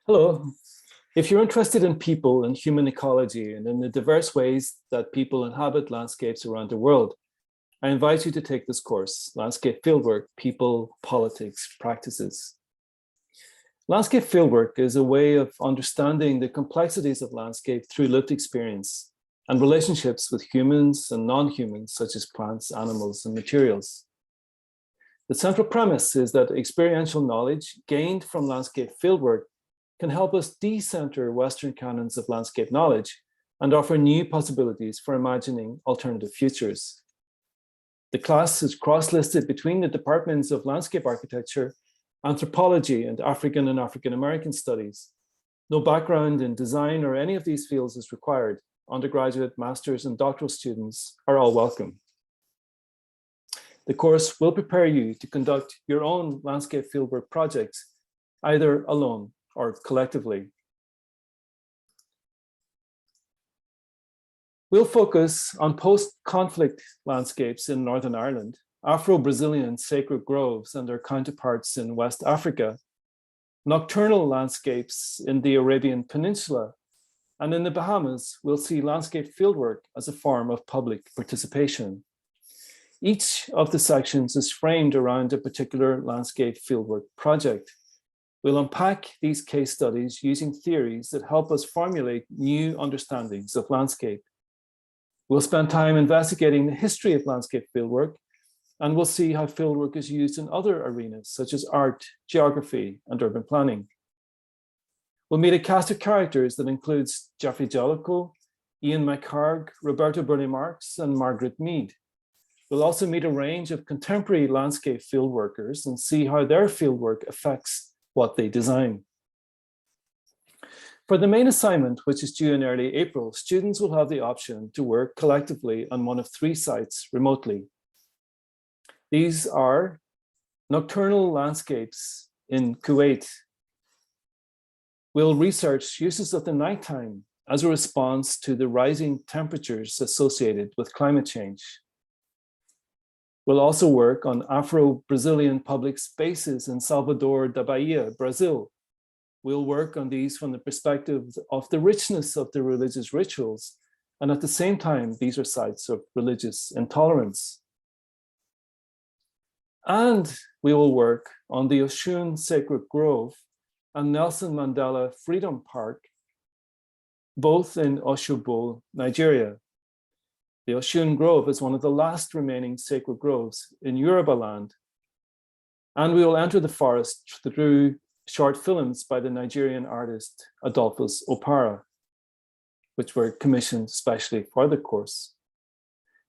Hello. If you're interested in people and human ecology and in the diverse ways that people inhabit landscapes around the world, I invite you to take this course, Landscape Fieldwork, People, Politics, Practices. Landscape fieldwork is a way of understanding the complexities of landscape through lived experience and relationships with humans and non-humans, such as plants, animals, and materials. The central premise is that experiential knowledge gained from landscape fieldwork can help us decenter Western canons of landscape knowledge and offer new possibilities for imagining alternative futures. The class is cross-listed between the departments of landscape architecture, anthropology, and African American studies. No background in design or any of these fields is required. Undergraduate, master's, and doctoral students are all welcome. The course will prepare you to conduct your own landscape fieldwork projects, either alone or collectively. We'll focus on post-conflict landscapes in Northern Ireland, Afro-Brazilian sacred groves and their counterparts in West Africa, nocturnal landscapes in the Arabian Peninsula, and in the Bahamas, we'll see landscape fieldwork as a form of public participation. Each of the sections is framed around a particular landscape fieldwork project. We'll unpack these case studies using theories that help us formulate new understandings of landscape. We'll spend time investigating the history of landscape fieldwork, and we'll see how fieldwork is used in other arenas, such as art, geography, and urban planning. We'll meet a cast of characters that includes Geoffrey Jellicoe, Ian McHarg, Roberto Burle-Marx, and Margaret Mead. We'll also meet a range of contemporary landscape fieldworkers and see how their fieldwork affects what they design. For the main assignment, which is due in early April, students will have the option to work collectively on one of 3 sites remotely. These are nocturnal landscapes in Kuwait. We'll research uses of the nighttime as a response to the rising temperatures associated with climate change. We'll also work on Afro-Brazilian public spaces in Salvador da Bahia, Brazil. We'll work on these from the perspective of the richness of the religious rituals, and at the same time, these are sites of religious intolerance. And we will work on the Oshun Sacred Grove and Nelson Mandela Freedom Park, both in Osogbo, Nigeria. The Oshun Grove is one of the last remaining sacred groves in Yoruba land. And we will enter the forest through short films by the Nigerian artist Adolphus Opara, which were commissioned specially for the course.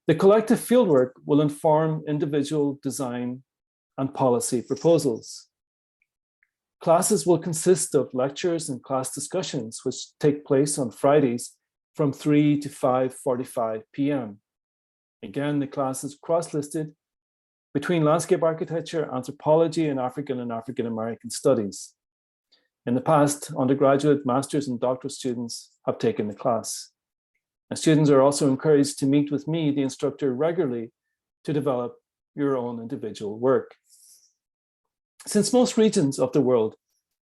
The collective fieldwork will inform individual design and policy proposals. Classes will consist of lectures and class discussions, which take place on Fridays from 3 to 5:45 p.m. Again, the class is cross-listed between landscape architecture, anthropology, and African American studies. In the past, undergraduate, master's, and doctoral students have taken the class. And students are also encouraged to meet with me, the instructor, regularly to develop your own individual work. Since most regions of the world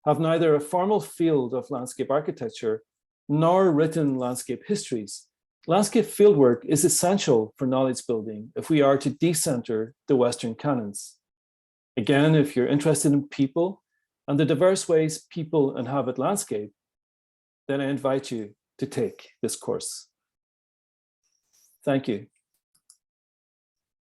have neither a formal field of landscape architecture nor written landscape histories, landscape fieldwork is essential for knowledge building if we are to decenter the Western canons. Again, if you're interested in people and the diverse ways people inhabit landscape, then I invite you to take this course. Thank you.